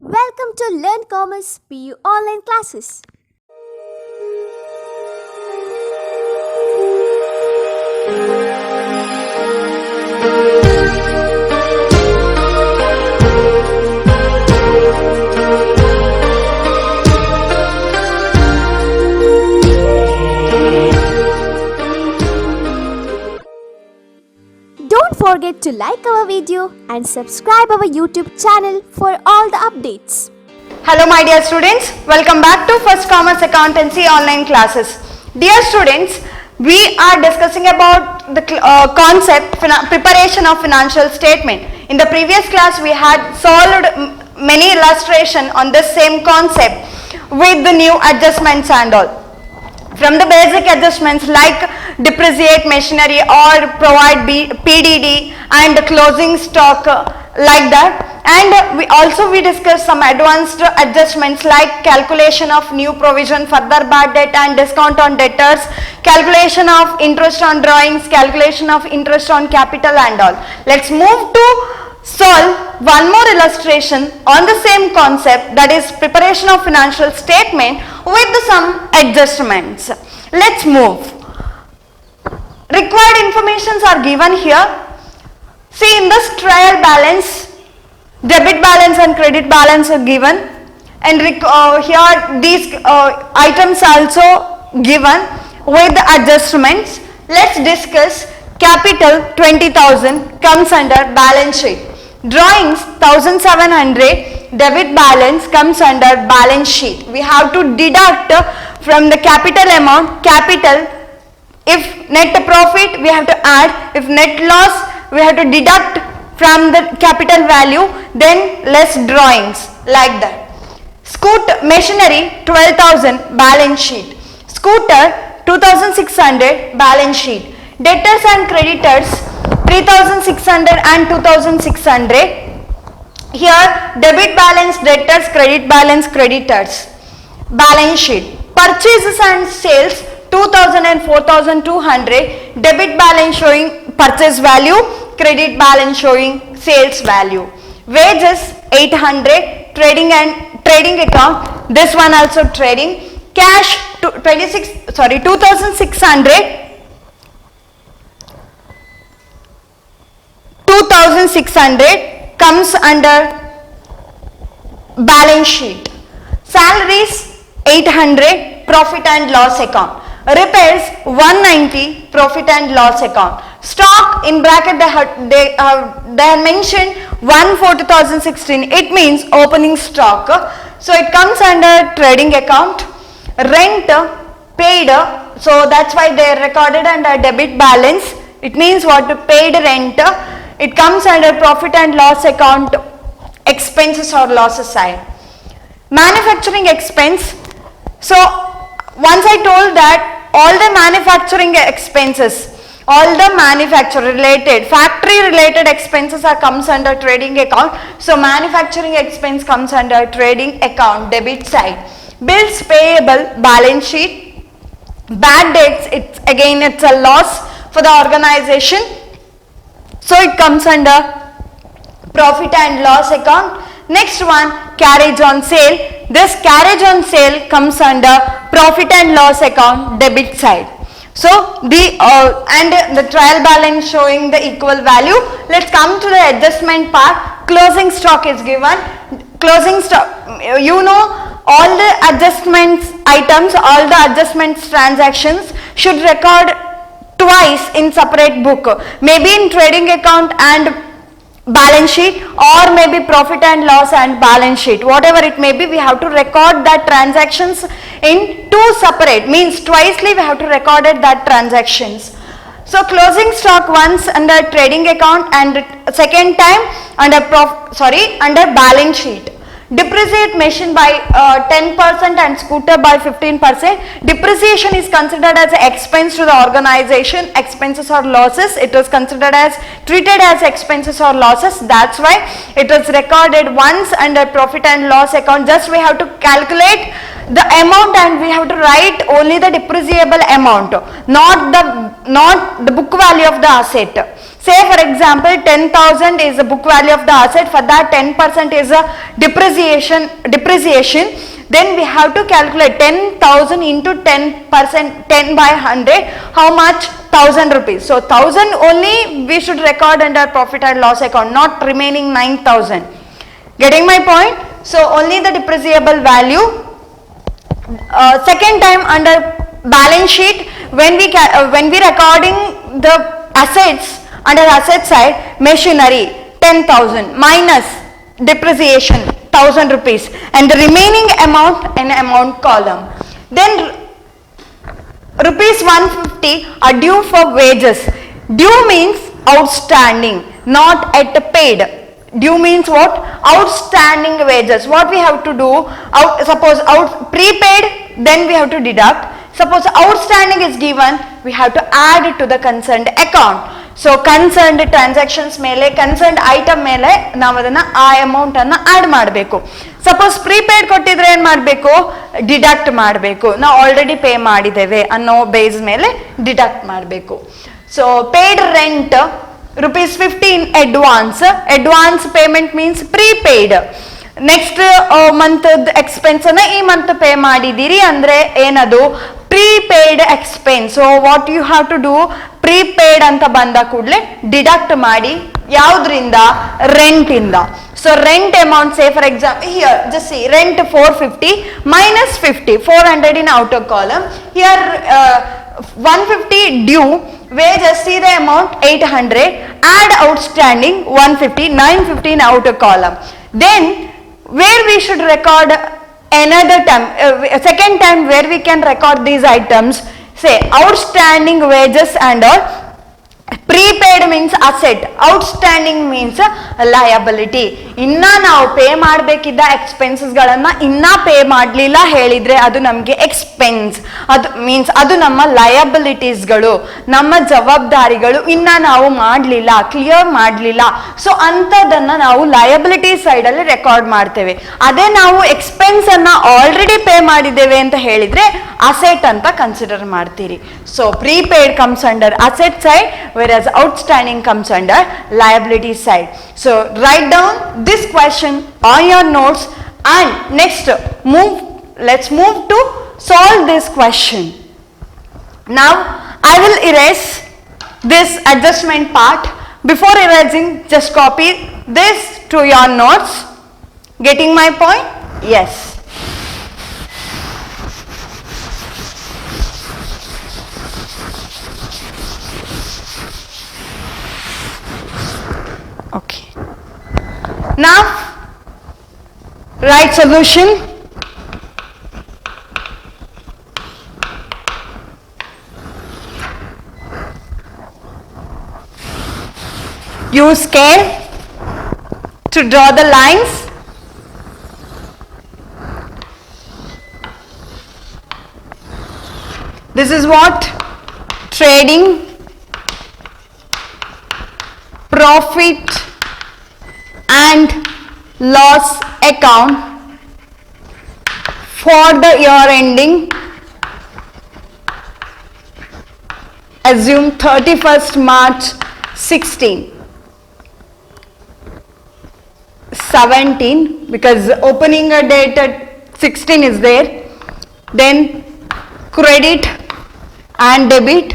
Welcome to Learn Commerce PU online classes. Don't forget to like our video and subscribe our YouTube channel for all the updates. Hello my dear students, welcome back to First Commerce Accountancy online classes. Dear students, we are discussing about the concept preparation of financial statement. In the previous class we had solved many illustration on this same concept with the new adjustments and all. From the basic adjustments like depreciate machinery or provide PDD and closing stock like that, and we discussed some advanced adjustments like calculation of new provision, further bad debt and discount on debtors, calculation of interest on drawings, calculation of interest on capital and all. Let's move to solve one more illustration on the same concept, that is preparation of financial statement with some adjustments. Let's move. Required informations are given here. See, in this trial balance, debit balance and credit balance are given, and here these items also given with the adjustments. Let's discuss. Capital 20,000 comes under balance sheet. Drawings 1,700, debit balance comes under balance sheet. We have to deduct from the capital amount, capital. If net profit we have to add, if net loss we have to deduct from the capital value, then less drawings, like that. Machinery 12,000 balance sheet. Scooter 2,600 balance sheet. Debtors and creditors 3,600 and 2,600. Here debit balance debtors, credit balance creditors. Balance sheet. Purchases and sales 2,000 and 4,200. Debit balance showing purchase value, credit balance showing sales value. Wages 800. Trading account, this one also trading. Cash 2,600. 2,600 comes under balance sheet. Salaries 800, profit and loss account. Repairs 190, profit and loss account. Stock in bracket they have mentioned 1/4/2016. It means opening stock. So it comes under trading account. Rent paid, so that's why they are recorded under debit balance. It means what? Paid rent. It comes under profit and loss account, expenses or losses side. Manufacturing expense. So once I told that all the manufacturing expenses, all the manufacturer related, factory related expenses are comes under trading account. So manufacturing expense comes under trading account, debit side. Bills payable, balance sheet. Bad debts, it's a loss for the organization. So it comes under profit and loss account. Next one, carriage on sale. This carriage on sale comes under profit and loss account, debit side. So the trial balance showing the equal value. Let's come to the adjustment part. Closing stock is given. Closing stock, all the adjustments items, all the adjustments transactions should record twice in separate book, maybe in trading account and balance sheet, or maybe profit and loss and balance sheet, whatever it may be. We have to record that transactions in two separate, means twicely we have to record it that transactions. So closing stock once under trading account and second time under balance sheet. Depreciate machine by 10% and scooter by 15%. Depreciation is considered as an expense to the organization. Expenses or losses, it was treated as expenses or losses. That's why it was recorded once under profit and loss account. Just we have to calculate the amount and we have to write only the depreciable amount, not the book value of the asset. Say for example 10,000 is the book value of the asset, for that 10% is a depreciation, then we have to calculate 10,000 into 10%, 10 by 100, how much? 1,000 rupees. So 1,000 only we should record under profit and loss account, not remaining 9,000. Getting my point? So only the depreciable value. Second time under balance sheet, when we recording the assets, under asset side, machinery 10,000 minus depreciation 1,000 rupees, and the remaining amount in amount column. Then rupees 150 are due for wages. Due means outstanding, not at paid. Due means what? Outstanding wages. What we have to do? Suppose prepaid, then we have to deduct. Suppose outstanding is given, we have to add it to the concerned account. So concerned transactions ಮೇಲೆ concerned item ಮೇಲೆ ನಾವು ಅದನ್ನ ಆ amount ಅನ್ನ add ಮಾಡಬೇಕು. Suppose prepaid ಕೊಟ್ಟಿದ್ರೆ ಏನ್ ಮಾಡಬೇಕು? ಡಿಡಕ್ಟ್ ಮಾಡಬೇಕು. ನಾವು ಆಲ್ರೆಡಿ ಪೇ ಮಾಡಿದ್ದೇವೆ ಅನ್ನೋ ಬೇಸ್ ಮೇಲೆ ಡಿಡಕ್ಟ್ ಮಾಡಬೇಕು. So paid rent ₹50 in advance. Advance payment means prepaid. Next month expense ಅನ್ನ ಈ ಮಂತ್ ಪೇ ಮಾಡಿದ್ದೀರಿ ಅಂದ್ರೆ ಏನದು? Prepaid expense. So what you have to do? Prepaid ಅಂತ ಬಂದ ಕೂಡಲೇ ಡಿಡಕ್ಟ್ ಮಾಡಿ. ಯಾವ್ದ್ರಿಂದ? ರೆಂಟ್ ಇಂದ. So rent amount, say for example here just see, rent 450 minus 50, 400 in outer column. Here 150 due, wages, see the amount 800, add outstanding 150, 950 in outer column. Then where we should record another time, second time where we can record these items, say outstanding wages and all. Prepaid means asset, outstanding means liability. ಇನ್ನ ನಾವು pay ಮಾಡಬೇಕಿದ್ದ expenses ಗಳನ್ನ ಇನ್ನ pay ಮಾಡಲಿಲ್ಲ ಹೇಳಿದ್ರೆ ಅದು ನಮಗೆ expense. ಅದು means ಅದು ನಮ್ಮ ಲಯಬಿಲಿಟೀಸ್ಗಳು, ನಮ್ಮ ಜವಾಬ್ದಾರಿಗಳು ಇನ್ನ ನಾವು ಮಾಡಲಿಲ್ಲ, ಕ್ಲಿಯರ್ ಮಾಡಲಿಲ್ಲ. ಸೊ ಅಂಥದನ್ನ ನಾವು ಲಯಬಿಲಿಟಿ ಸೈಡ್ ಅಲ್ಲಿ ರೆಕಾರ್ಡ್ ಮಾಡ್ತೇವೆ. ಅದೇ ನಾವು ಎಕ್ಸ್ಪೆನ್ಸ್ ಅನ್ನ ಆಲ್ರೆಡಿ ಪೇ ಮಾಡಿದ್ದೇವೆ ಅಂತ ಹೇಳಿದ್ರೆ ಅಸೆಟ್ ಅಂತ ಕನ್ಸಿಡರ್ ಮಾಡ್ತೀರಿ. So prepaid comes under asset side, whereas outstanding comes under liability side. So write down this question on your notes, and next let's move to solve this question. Now I will erase this adjustment part. Before erasing, just copy this to your notes. Getting my point? Yes. Okay. Now write solution. Use scale to draw the lines. This is what? Trading profit and loss account for the year ending, assume 31st March 17, because opening a date at 16 is there. Then credit and debit.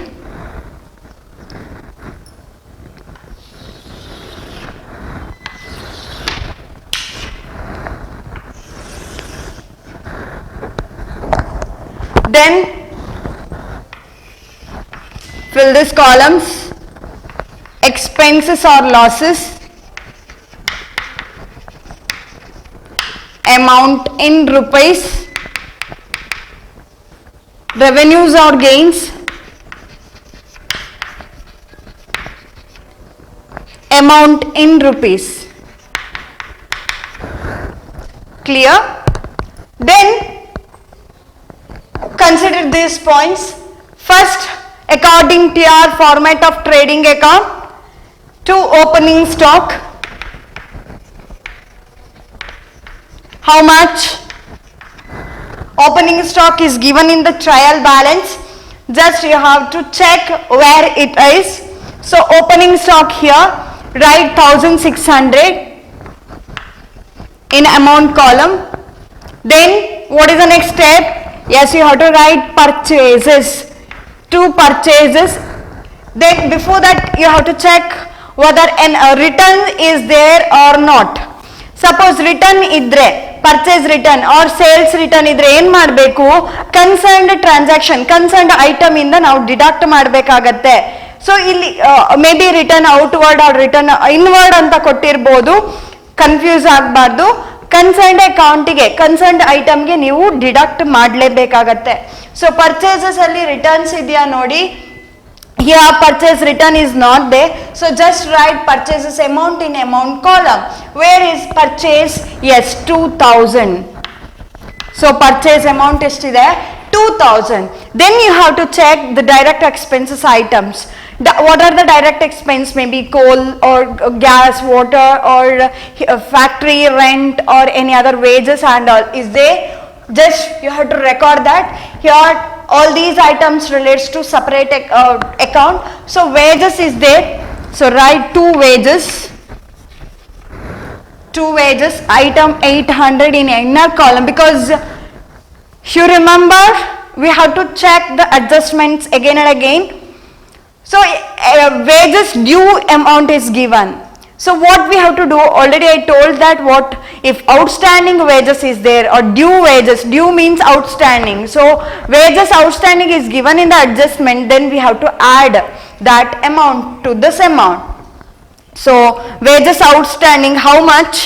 Then fill these columns, expenses or losses, amount in rupees, revenues or gains, amount in rupees. Clear? Then consider these points. First, according to your format of trading account, to opening stock, how much? Opening stock is given in the trial balance. Just you have to check where it is. So opening stock here, write 1600 in amount column. Then what is the next step? Yes, you have to write purchases, 2 purchases. Then before that you have to check whether a return is there or not. Suppose return idre, purchase return or sales return idre ಏನು ಮಾಡಬೇಕು, concerned transaction concerned item ಇಂದ ನಾವು deduct ಮಾಡಬೇಕಾಗತ್ತೆ. So ಇಲ್ಲಿ maybe return outward or return inward ಅಂತ ಕೊಟ್ಟಿರ್ಬೋದು, confuse ಆಗಬಾರ್ದು. Concerned ಅಕೌಂಟಿಗೆ ಕನ್ಸರ್ನ್ಡ್ ಐಟಮ್ಗೆ ನೀವು ಡಿಡಕ್ಟ್ ಮಾಡಲೇಬೇಕಾಗತ್ತೆ. ಸೊ ಪರ್ಚೇಸಸ್ ಅಲ್ಲಿ ರಿಟರ್ನ್ಸ್ ಇದೆಯಾ ನೋಡಿ, here purchase return is not there, so just write purchases amount in amount column. Where is purchase? Yes, 2000. So purchase amount is there 2000. Then you have to check the direct expenses items. What are the direct expense? Maybe coal or gas, water or factory rent or any other wages and all is there. Just you have to record that. Here all these items relates to separate account. So wages is there. So write 2 wages. 2 wages item 800 in inner column, because you remember we have to check the adjustments again and again. So wages due amount is given. So what we have to do, already I told that what if outstanding wages is there or due wages, due means outstanding. So wages outstanding is given in the adjustment, then we have to add that amount to this amount. So wages outstanding how much?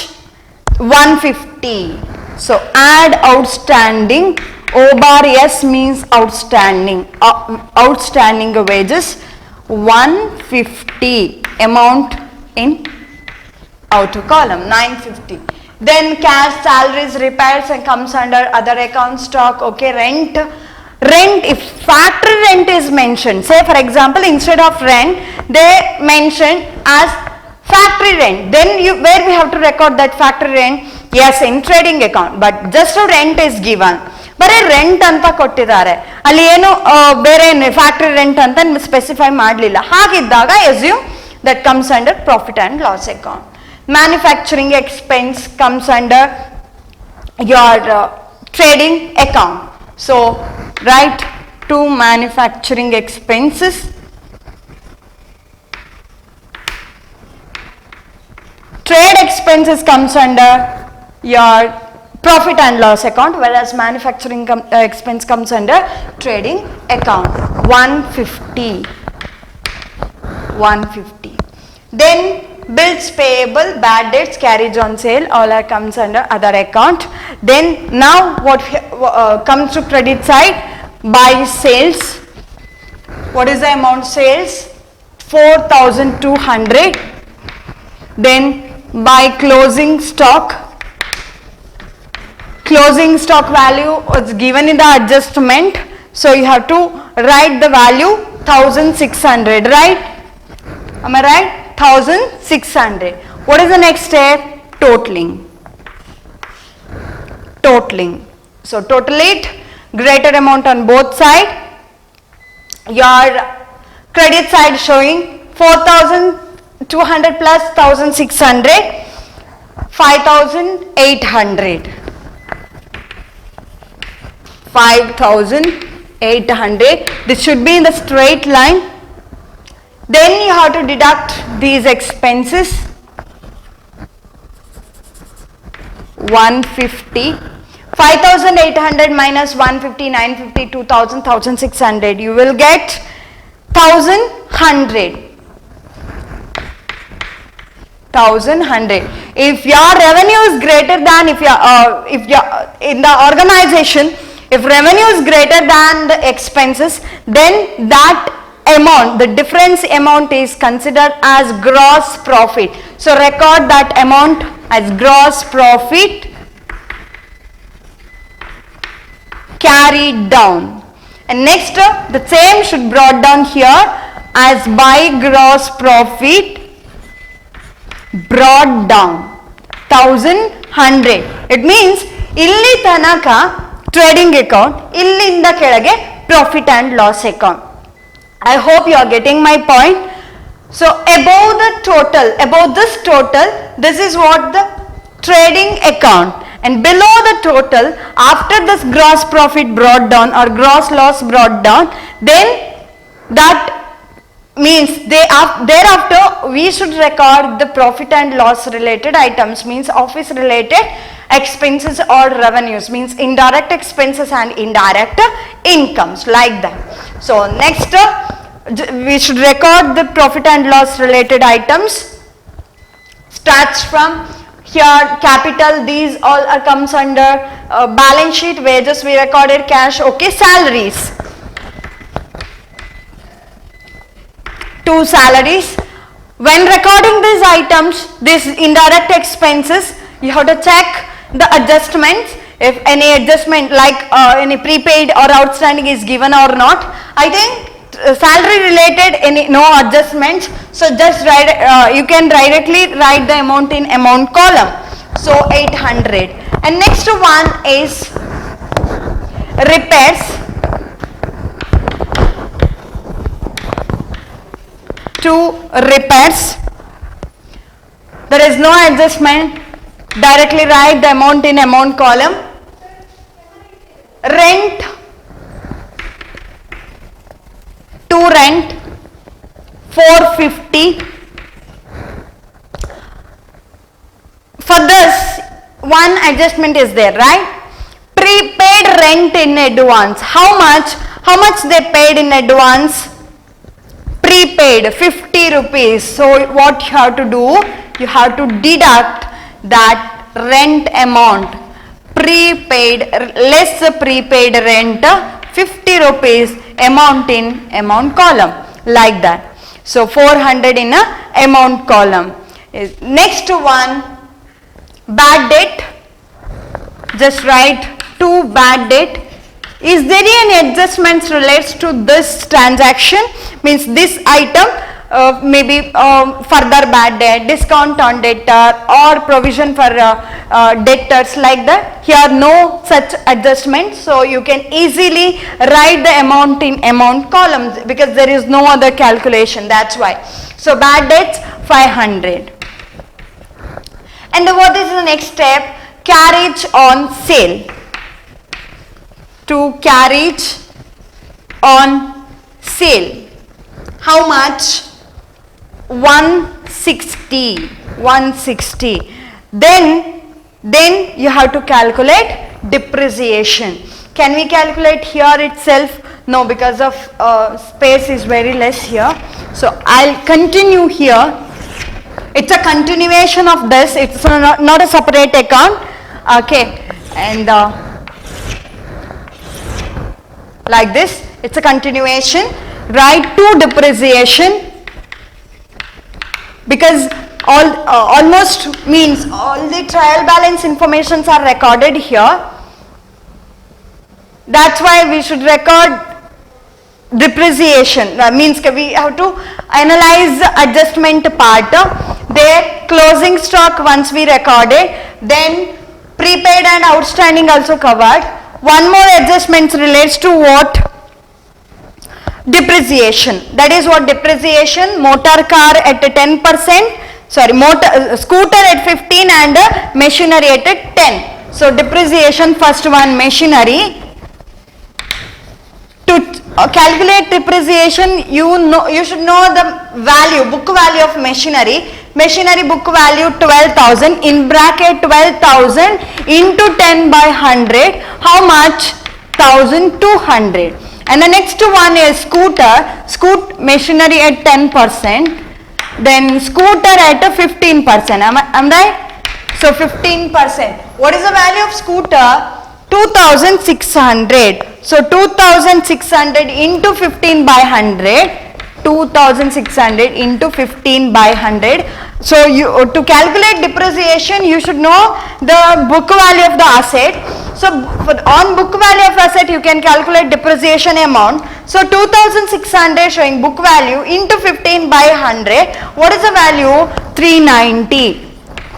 150. So add outstanding, O bar S means outstanding, outstanding wages 150 amount in outer column 950. Then cash, salaries, repairs and comes under other account, stock. Okay, rent. If factory rent is mentioned, say for example instead of rent they mention as factory rent, then where we have to record that factory rent? Yes, in trading account, but just a rent is given. ಬರೀ rent ಅಂತ ಕೊಟ್ಟಿದ್ದಾರೆ, ಅಲ್ಲಿ ಏನು ಬೇರೆ factory rent ಅಂತ specify ಮಾಡಲಿಲ್ಲ. ಹಾಗಿದ್ದಾಗ assume that comes under profit and loss account. Manufacturing expense comes under your trading account. So write 2 manufacturing expenses. Trade expenses comes under your profit and loss account, whereas manufacturing expense comes under trading account. 150. Then bills payable, bad debts, carriage on sale, all are comes under other account. Then now what comes to credit side? Buy sales. What is the amount sales? 4200. Then buy closing stock. Closing stock value was given in the adjustment, so you have to write the value 1600, right? Am I right? 1600. What is the next step? Totaling. So total it, greater amount on both sides. Your credit side showing 4200 plus 1600, 5800. 5800. This should be in the straight line. Then you have to deduct these expenses. 150. 5800 minus 150, 950, 2000, 1600. You will get 1100. 1100. If your revenue is greater than, if you in the organization, if revenue is greater than the expenses, then that amount, the difference amount is considered as gross profit. So record that amount as gross profit carried down. And next the same should brought down here as by gross profit brought down 1100. It means illi tanaka trading account, illinda kelage profit and loss account. I hope you are getting my point. So above this total, this is what the trading account, and below the total, after this gross profit brought down or gross loss brought down, then that means thereafter we should record the profit and loss related items, means office related expenses or revenues, means indirect expenses and indirect incomes, like that. So next we should record the profit and loss related items. Starts from here, capital, these all comes under balance sheet. Wages we recorded, cash, okay. Salaries, 2 salaries. When recording these items, these indirect expenses, you have to check the adjustments, if any adjustment like any prepaid or outstanding is given or not. I think salary related no adjustments, so just write, you can directly write the amount in amount column. So 800. And next one is repairs, 2 repairs. There is no adjustment, directly write the amount in amount column. Rent, 2 rent, 450. For this, one adjustment is there, right? Prepaid rent in advance. How much they paid in advance? Prepaid 50 rupees. So what you have to do? You have to deduct that rent amount. Prepaid less prepaid rent 50 rupees, amount in amount column, like that. So 400 in a amount column. Next one, bad debt. Just write 2 bad debt. Is there any adjustments relates to this transaction? Means this item maybe further bad debt, discount on debtor or provision for debtors, like that. Here no such adjustment, so you can easily write the amount in amount columns because there is no other calculation, that's why. So bad debts 500. And what is the next step? Carriage on sale. To carriage on sale. How much? 160. Then you have to calculate depreciation. Can we calculate here itself? No, because of space is very less here. So I'll continue here. It's a continuation of this. It's not a separate account. Okay, and like this, it's a continuation. Write to depreciation, because almost means all the trial balance informations are recorded here. That's why we should record depreciation. That means we have to analyze the adjustment part. There closing stock once we recorded, then prepaid and outstanding also covered. One more adjustment relates to what? Depreciation. That is what depreciation? Motor car at 10%, scooter at 15 and machinery at 10. So depreciation, first one machinery. To calculate depreciation, you should know the value, book value of machinery. Machinery book value 12,000, in bracket 12,000 into 10 by 100. How much? 1,200. And the next one is scooter, machinery at 10%, then scooter at 15%. Am I right? So 15%. What is the value of scooter? 2,600. So 2,600 into 15 by 100. 2,600 into 15 by 100. So to calculate depreciation, you should know the book value of the asset. So on book value of asset, you can calculate depreciation amount. So 2,600 showing book value into 15 by 100. What is the value? 390.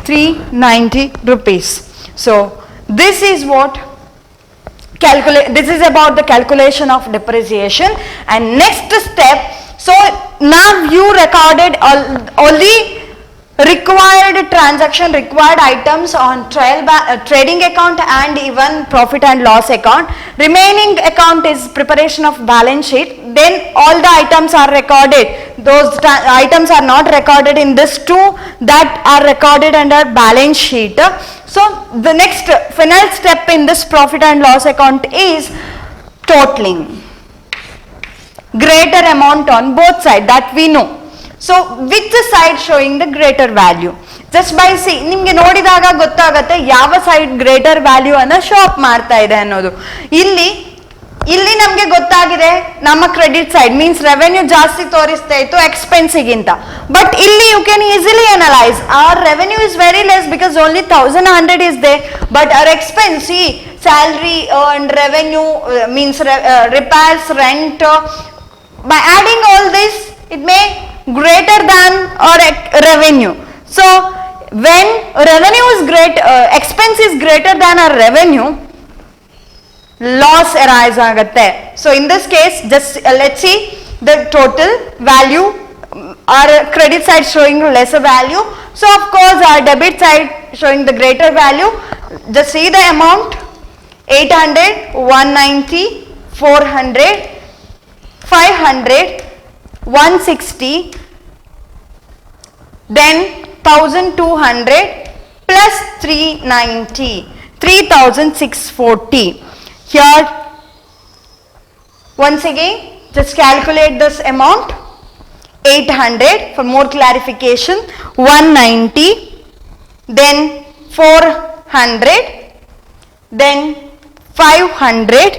390 rupees. So this is what this is about the calculation of depreciation. And next step, So now you recorded all the required transaction, required items on trading account and even profit and loss account. Remaining account is preparation of balance sheet. Then all the items are recorded. Those items are not recorded in this two, that are recorded under balance sheet. So the next final step in this profit and loss account is totaling. Greater amount on both sides, that we know. So which side showing the greater value? Just by see, ನಿಮಗೆ ನೋಡಿದಾಗ ಗೊತ್ತಾಗುತ್ತೆ ಯಾವ side greater value ಅನ್ನ show up ಮಾಡ್ತಾ ಇದೆ ಅನ್ನೋದು. ಇಲ್ಲಿ ನಮಗೆ ಗೊತ್ತಾಗಿದೆ ನಮ್ಮ ಕ್ರೆಡಿಟ್ ಸೈಡ್ ಮೀನ್ಸ್ ರೆವೆನ್ಯೂ ಜಾಸ್ತಿ ತೋರಿಸ್ತಾ ಇತ್ತು ಎಕ್ಸ್ಪೆನ್ಸಿಗಿಂತ. ಬಟ್ ಇಲ್ಲಿ you can easily analyse our revenue is very less because only 1100 is there, but our expense, see, salary and revenue means repairs, rent, by adding all this it may greater than our revenue. So when revenue is expense is greater than our revenue, loss arise agatte. So in this case, just let's see the total value. Our credit side showing lesser value, so of course our debit side showing the greater value. Just see the amount: 800, 190, 400, 500, 160, then 1200 plus 390, 3640. Here once again just calculate this amount: 800 for more clarification, 190, then 400, then 500,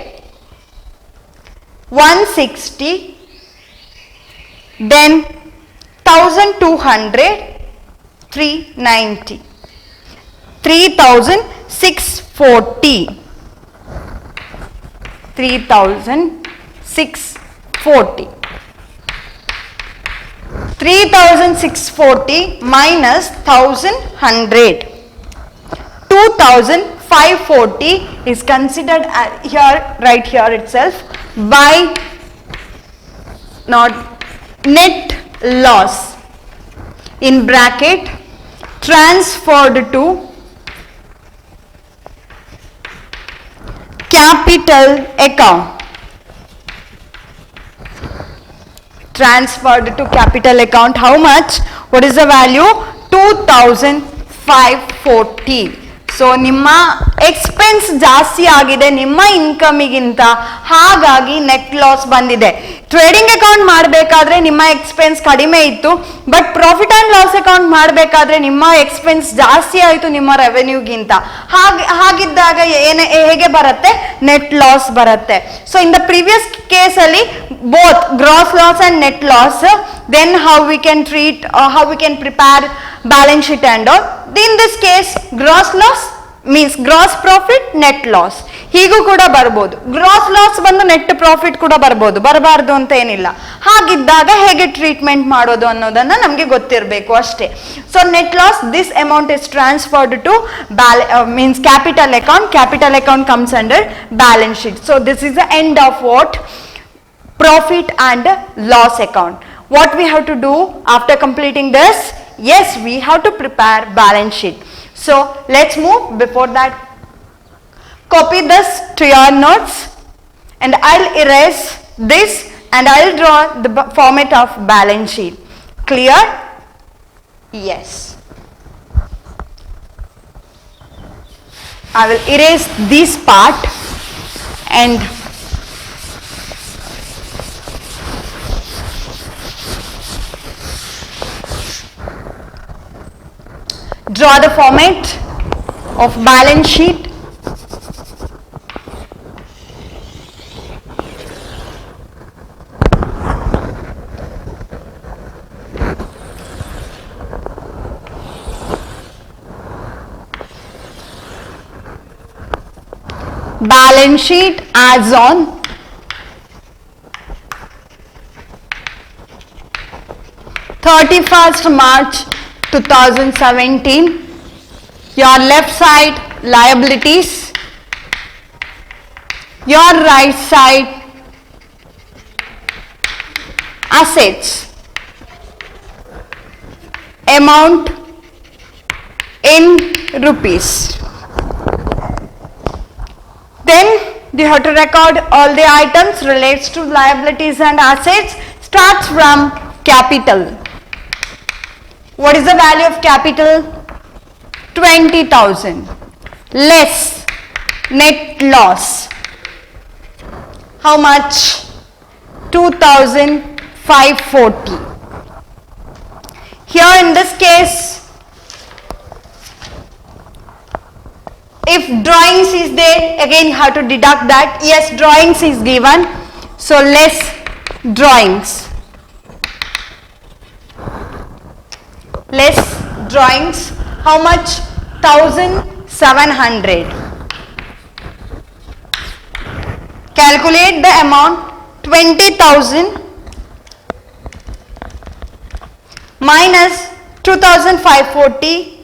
160, then 1200, 390, 3640, 3640. 3640 minus 1100, 2540 is considered here, right here itself, by not net loss in bracket transferred to capital account. Transferred to capital account. How much? What is the value? 2540. So ನಿಮ್ಮ expense ಜಾಸ್ತಿ ಆಗಿದೆ ನಿಮ್ಮ ಇನ್ಕಮಿಗಿಂತ, ಹಾಗಾಗಿ net loss ಬಂದಿದೆ. Trading account ಮಾಡಬೇಕಾದ್ರೆ ನಿಮ್ಮ expense ಕಡಿಮೆ ಇತ್ತು, but profit and loss account ಮಾಡಬೇಕಾದ್ರೆ ನಿಮ್ಮ ಎಕ್ಸ್ಪೆನ್ಸ್ ಜಾಸ್ತಿ ಆಯಿತು ನಿಮ್ಮ ರೆವೆನ್ಯೂಗಿಂತ. ಹಾಗಿದ್ದಾಗ ಹೇಗೆ ಬರುತ್ತೆ? ನೆಟ್ ಲಾಸ್ ಬರುತ್ತೆ. ಸೊ ಇನ್ ದ ಪ್ರೀವಿಯಸ್ ಕೇಸಲ್ಲಿ both gross loss and net loss, then how we can treat how we can prepare balance sheet and all. In this case gross loss means gross profit, net loss ಹೀಗೂ ಕೂಡ ಬರ್ಬೋದು. Gross loss ಬಂದು net profit ಕೂಡ ಬರ್ಬೋದು, ಬರಬಾರ್ದು ಅಂತ ಏನಿಲ್ಲ. ಹಾಗಿದ್ದಾಗ ಹೇಗೆ ಟ್ರೀಟ್ಮೆಂಟ್ ಮಾಡೋದು ಅನ್ನೋದನ್ನ ನಮಗೆ ಗೊತ್ತಿರಬೇಕು ಅಷ್ಟೇ. So net loss, this amount is transferred to means capital account. Capital account comes under balance sheet. So this is the end of what? Profit and loss account. What we have to do after completing this? Yes, we have to prepare balance sheet. So let's move. Before that, copy this to your notes and I'll erase this and I'll draw the format of balance sheet. Clear? Yes. I will erase this part and draw the format of balance sheet. Balance sheet as on 31st March 2017. Your left side liabilities, your right side assets amount in rupees. Then you have to record all the items relates to liabilities and assets. Starts from capital. What is the value of capital? 20,000 less net loss. How much? 2,540. Here in this case, if drawings is there, again you have to deduct that. Yes, drawings is given, so less drawings. Less drawings. How much? 1,700. Calculate the amount. 20,000 minus 2,540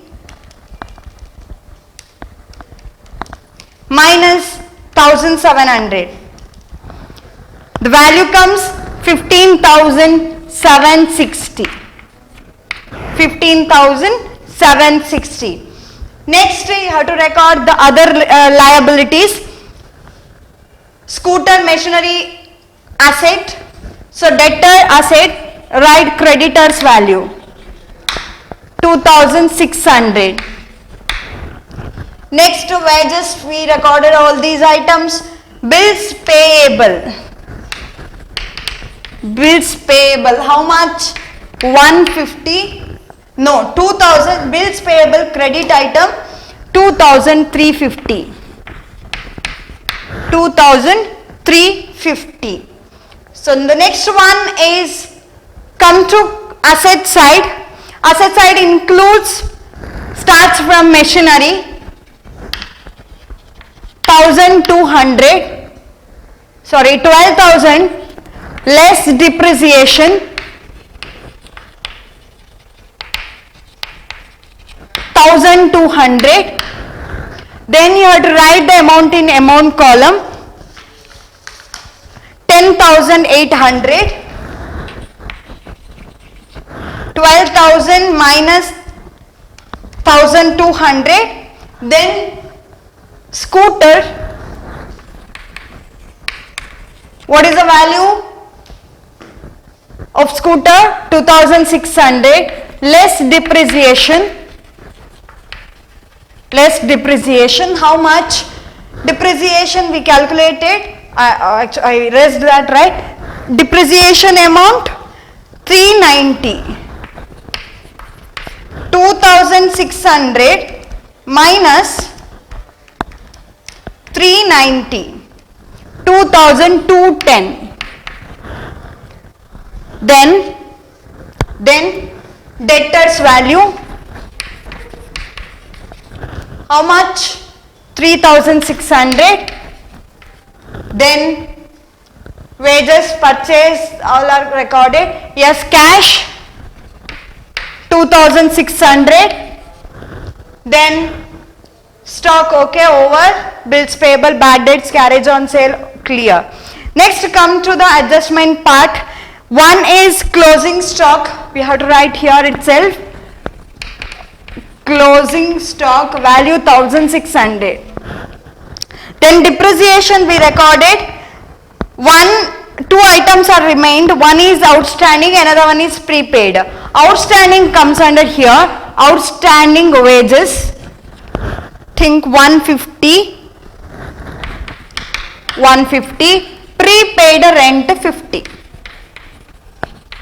minus 1,700. The value comes 15,760. 15,760. Next, you have to record the other liabilities. Scooter machinery asset. So debtor asset, write creditor's value 2,600. Next to wages, we recorded all these items. Bills payable. Bills payable, how much? 150. No, 2,000. Bills payable credit item 2,350. 2,350. So the next one is come to asset side. Asset side includes, starts from machinery 1,200, sorry 12,000 less depreciation 1,200. Then you have to write the amount in amount column. 10,800. 12,000 minus 1,200. Then scooter. What is the value of scooter? 2,600 less depreciation. Less depreciation, how much? Depreciation we calculated, I erased that, right? Depreciation amount 390. 2,600 minus 390. 2,210. Then debtor's value. How much? 3,600. Then wages, purchase, all are recorded. Yes, cash 2,600. Then stock, okay, over. Bills payable, bad debts, carriage on sale, clear. Next, come to the adjustment part. One is closing stock. We have to write here itself. Closing stock value 1,600. Then depreciation we recorded. Two items are remained. One is outstanding, another one is prepaid. Outstanding comes under here. Outstanding wages. Think 150. 150. Prepaid rent 50.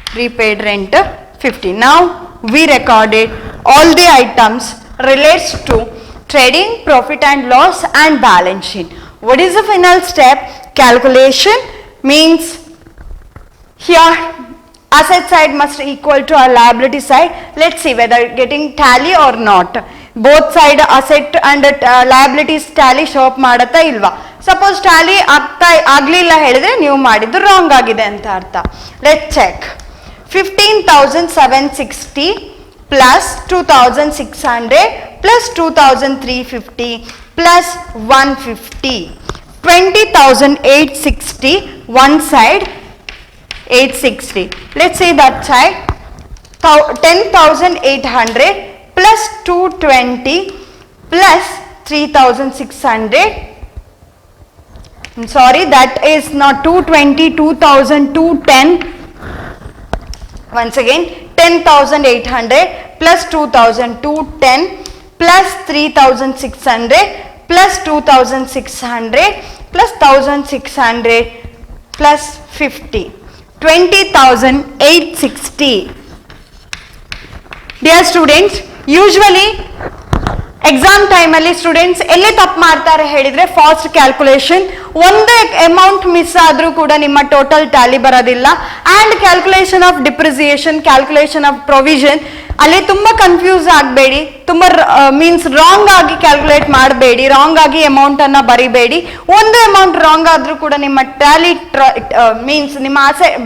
Prepaid rent 50. Now we recorded all the items relates to trading, profit and loss and balance sheet. What is the final step? Calculation means here asset side must equal to our liability side. Let's see whether getting tally or not. Both side asset and liabilities tally show up ಮಾಡುತ್ತಾ ಇಲ್ವಾ? Suppose tally ಆಗ್ಲಿಲ್ಲ ಹೇಳಿದ್ರೆ ನೀವು ಮಾಡಿದ್ದು wrong ಆಗಿದೆ ಅಂತ ಅರ್ಥ. Let's check. 15,760 plus 2,600 plus 2,350 plus 150. 20,860 one side, 860. Let's say that side. 10,800 plus 220 plus 3,600. I'm sorry, that is not 220, 2,000, 210. Once again, 10,800 plus 2,000, 210 plus 3,600 plus 2,600 plus 1,600 plus 50. 20,860. Dear students, usually exam ಟೈಮಲ್ಲಿ students ಎಲ್ಲಿ ತಪ್ಪು ಮಾಡ್ತಾರೆ ಹೇಳಿದ್ರೆ fast calculation, ಒಂದೇ amount miss ಆದರೂ ಕೂಡ ನಿಮ್ಮ total Tally ಬರೋದಿಲ್ಲ. And calculation of depreciation, calculation of provision, ಅಲ್ಲಿ ತುಂಬ ಕನ್ಫ್ಯೂಸ್ ಆಗಬೇಡಿ, ತುಂಬ ಮೀನ್ಸ್ ರಾಂಗ್ ಆಗಿ ಕ್ಯಾಲ್ಕುಲೇಟ್ ಮಾಡಬೇಡಿ, ರಾಂಗ್ ಆಗಿ ಅಮೌಂಟನ್ನು ಬರಿಬೇಡಿ. ಒಂದು ಅಮೌಂಟ್ ರಾಂಗ್ ಆದರೂ ಕೂಡ ನಿಮ್ಮ ಟ್ಯಾಲಿ ಮೀನ್ಸ್ ನಿಮ್ಮ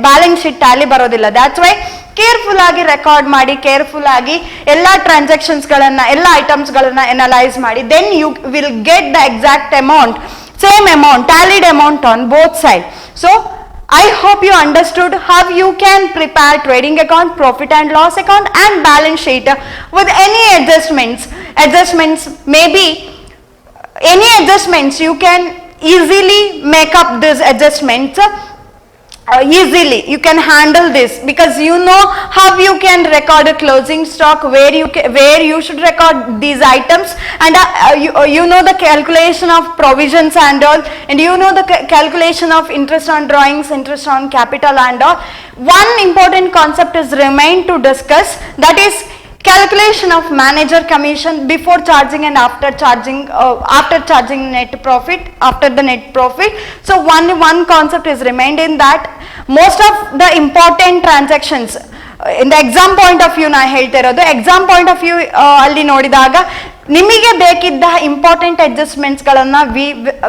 ಬ್ಯಾಲೆನ್ಸ್ ಶೀಟ್ ಟ್ಯಾಲಿ ಬರೋದಿಲ್ಲ. ದ್ಯಾಟ್ಸ್ ವೈ ಕೇರ್ಫುಲ್ ಆಗಿ ರೆಕಾರ್ಡ್ ಮಾಡಿ, ಕೇರ್ಫುಲ್ ಆಗಿ ಎಲ್ಲ ಟ್ರಾನ್ಸಾಕ್ಷನ್ಸ್ಗಳನ್ನು, ಎಲ್ಲ ಐಟಮ್ಸ್ಗಳನ್ನು ಎನಲೈಸ್ ಮಾಡಿ. Then you will get the exact amount, same amount, tallied amount on both sides. So I hope you understood how you can prepare trading account, profit and loss account and balance sheet with any adjustments, maybe any adjustments you can easily make up these adjustments. Easily you can handle this because you know how you can record a closing stock, where you should record these items, and you know the calculation of provisions and all, and you know the calculation of interest on drawings, interest on capital and all. One important concept is remain to discuss, that is calculation of manager commission before charging and after charging net profit, after the net profit. So one concept is remained in that. Most of the important transactions in the exam point of view, ನಾ ಹೇಳ್ತಾ ಇರೋದು exam point of view ಅಲ್ಲಿ ನೋಡಿದಾಗ ನಿಮಗೆ ಬೇಕಿದ್ದ important ಅಡ್ಜಸ್ಟ್ಮೆಂಟ್ಸ್ಗಳನ್ನು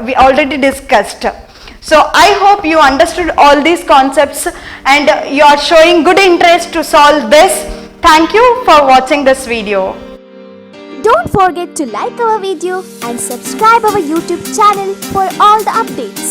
we already discussed. So I hope you understood all these concepts and you are showing good interest to solve this. Thank you for watching this video. Don't forget to like our video and subscribe our YouTube channel for all the updates.